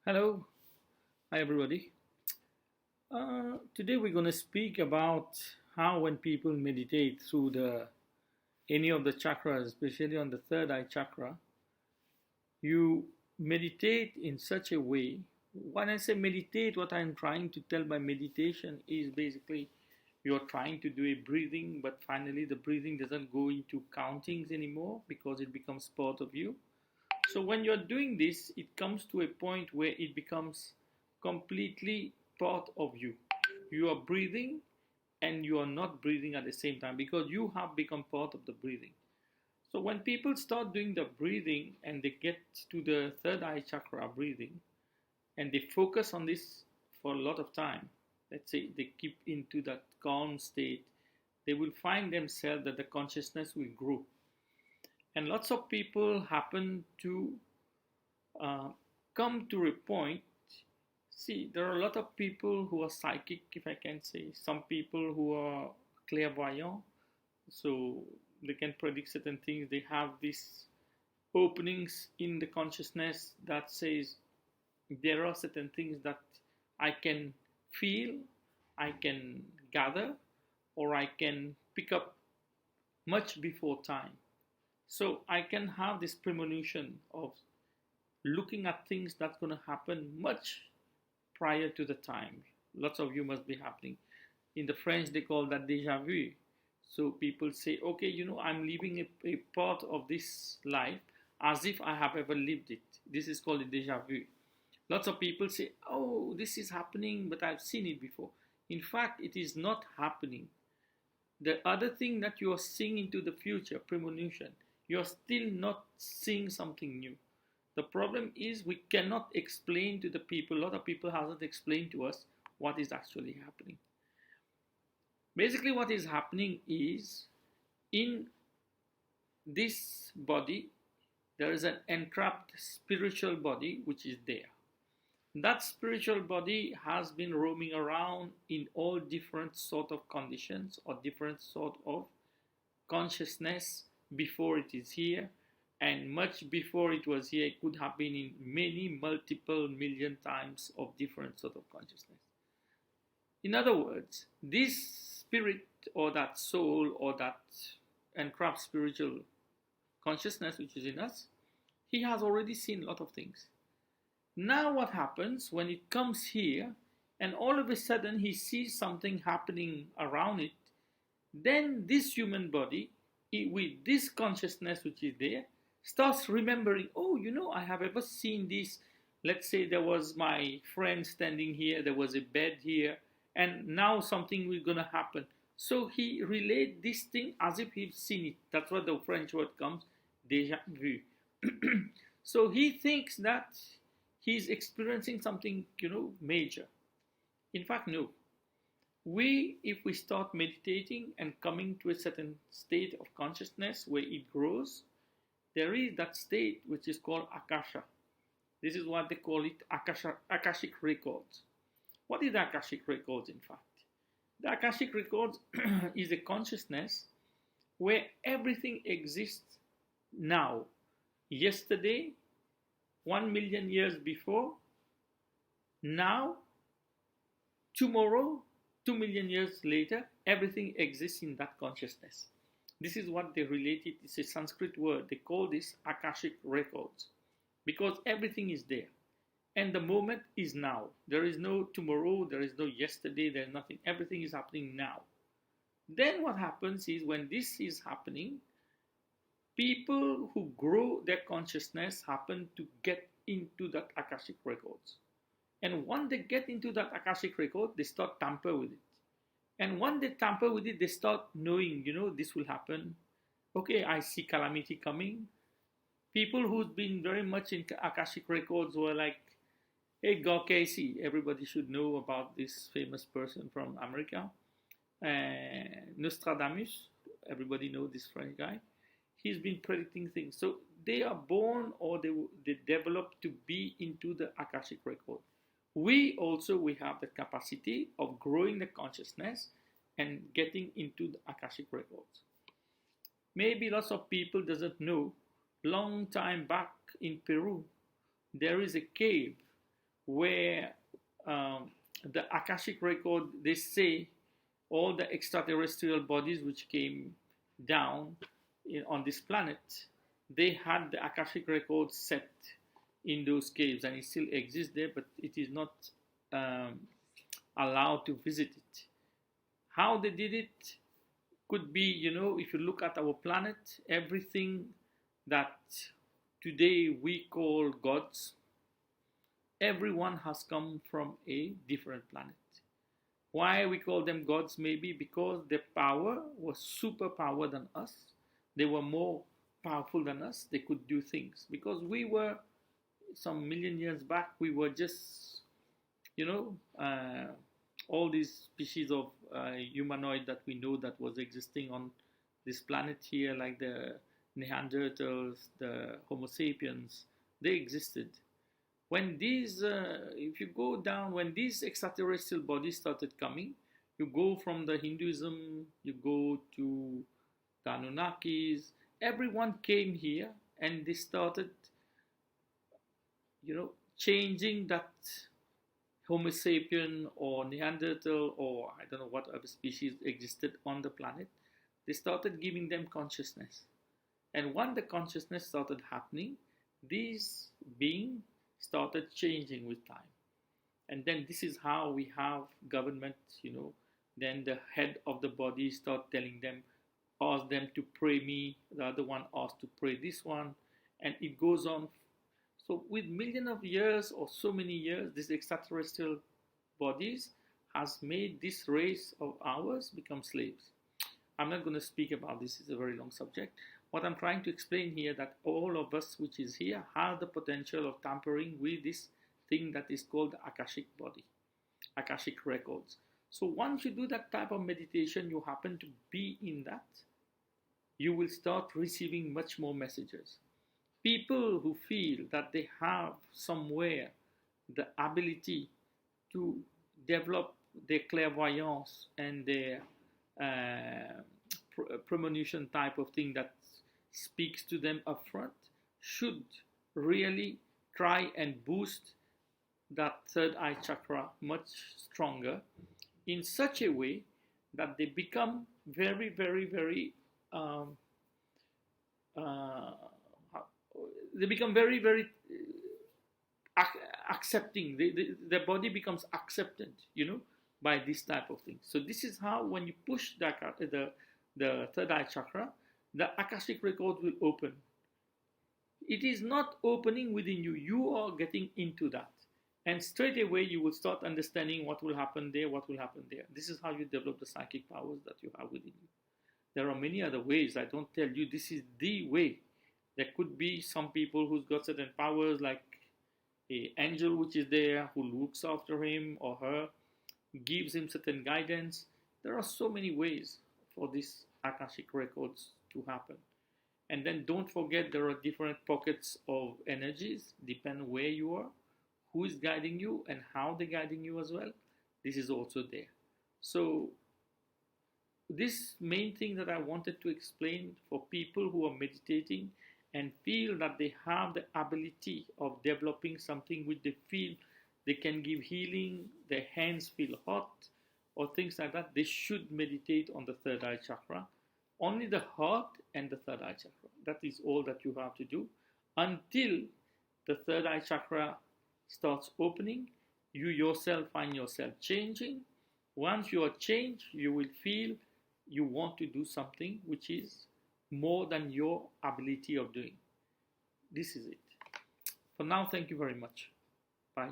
Hello, hi everybody. Today we're going to speak about how when people meditate through the any of the chakras, especially on the third eye chakra, you meditate in such a way. When I say meditate, what I'm trying to tell by meditation is basically you're trying to do a breathing, but finally the breathing doesn't go into countings anymore because it becomes part of you. So when you're doing this, it comes to a point where it becomes completely part of you. You are breathing and you are not breathing at the same time because you have become part of the breathing. So when people start doing the breathing and they get to the third eye chakra breathing and they focus on this for a lot of time, let's say they keep into that calm state, they will find themselves that the consciousness will grow. And lots of people happen to uh, come to a point. See, there are a lot of people who are psychic, if I can say. Some people who are clairvoyant, so they can predict certain things. They have these openings in the consciousness that says there are certain things that I can feel, I can gather, or I can pick up much before time. So I can have this premonition of looking at things that's going to happen much prior to the time. Lots of you must be happening. In the French, they call that déjà vu. So people say, okay, I'm living a part of this life as if I have ever lived it. This is called a déjà vu. Lots of people say, oh, this is happening, but I've seen it before. In fact, it is not happening. The other thing that you are seeing into the future, premonition, you are still not seeing something new. The problem is we cannot explain to the people, a lot of people haven't explained to us what is actually happening. Basically what is happening is in this body, there is an entrapped spiritual body which is there. That spiritual body has been roaming around in all different sort of conditions or different sort of consciousness before it is here, and much before it was here it could have been in many multiple million times of different sort of consciousness. In other words, this spirit or that soul or that entrapped spiritual consciousness which is in us, he has already seen a lot of things. Now what happens when it comes here and all of a sudden he sees something happening around it, then this human body, with this consciousness which is there, starts remembering, oh, I have ever seen this. Let's say there was my friend standing here, there was a bed here, and now something is going to happen. So he relate this thing as if he's seen it. That's what the French word comes, déjà vu. So he thinks that he's experiencing something, major. In fact, no. If we start meditating and coming to a certain state of consciousness where it grows, there is that state which is called Akasha. This is what they call it, Akashic records. What is Akashic records, in fact? The Akashic records is a consciousness where everything exists now, yesterday, 1 million years before, now, tomorrow, 2 million years later, everything exists in that consciousness. This is what they relate it. It's a Sanskrit word. They call this Akashic records because everything is there. And the moment is now. There is no tomorrow, there is no yesterday, there's nothing. Everything is happening now. Then what happens is when this is happening, people who grow their consciousness happen to get into that Akashic records. And once they get into that Akashic record, they start tamper with it. And once they tamper with it, they start knowing, this will happen. Okay, I see calamity coming. People who've been very much in Akashic records were like, hey, Guy Casey, everybody should know about this famous person from America. Nostradamus, everybody knows this French guy. He's been predicting things. So they are born or they develop to be into the Akashic record. We have the capacity of growing the consciousness and getting into the Akashic records. Maybe lots of people doesn't know, long time back in Peru, there is a cave where the Akashic record, they say all the extraterrestrial bodies which came down on this planet, they had the Akashic record set in those caves, and it still exists there, but it is not allowed to visit it. How they did it could be, if you look at our planet, everything that today we call gods, everyone has come from a different planet. Why we call them gods? Maybe because their power was super power than us. They were more powerful than us. They could do things. Because we were, some million years back, we were just, all these species of humanoid that we know that was existing on this planet here, like the Neanderthals, the Homo sapiens, they existed. When these, if you go down, when these extraterrestrial bodies started coming, you go from the Hinduism, you go to the Anunnakis, everyone came here and they started, changing that Homo sapien or Neanderthal or I don't know what other species existed on the planet. They started giving them consciousness. And when the consciousness started happening, these beings started changing with time. And then this is how we have government, then the head of the body start telling them, ask them to pray me, the other one asks to pray this one, and it goes on. So with millions of years or so many years, this extraterrestrial bodies has made this race of ours become slaves. I'm not going to speak about this, it's a very long subject. What I'm trying to explain here, that all of us which is here have the potential of tampering with this thing that is called the Akashic body, Akashic records. So once you do that type of meditation, you happen to be in that, you will start receiving much more messages. People who feel that they have somewhere the ability to develop their clairvoyance and their premonition type of thing that speaks to them up front should really try and boost that third eye chakra much stronger in such a way that they become very, very, very they become very, very accepting. Their body becomes accepted, by this type of thing. So this is how, when you push the third eye chakra, the Akashic record will open. It is not opening within you. You are getting into that. And straight away, you will start understanding what will happen there, what will happen there. This is how you develop the psychic powers that you have within you. There are many other ways. I don't tell you this is the way. There could be some people who's got certain powers, like an angel which is there, who looks after him or her, gives him certain guidance. There are so many ways for these Akashic records to happen. And then don't forget, there are different pockets of energies, depend where you are, who is guiding you, and how they're guiding you as well. This is also there. So this main thing that I wanted to explain for people who are meditating and feel that they have the ability of developing something which they feel they can give healing, their hands feel hot, or things like that, they should meditate on the third eye chakra. Only the heart and the third eye chakra. That is all that you have to do until the third eye chakra starts opening. You yourself find yourself changing. Once you are changed, you will feel you want to do something which is more than your ability of doing. This is it. For now, thank you very much. Bye.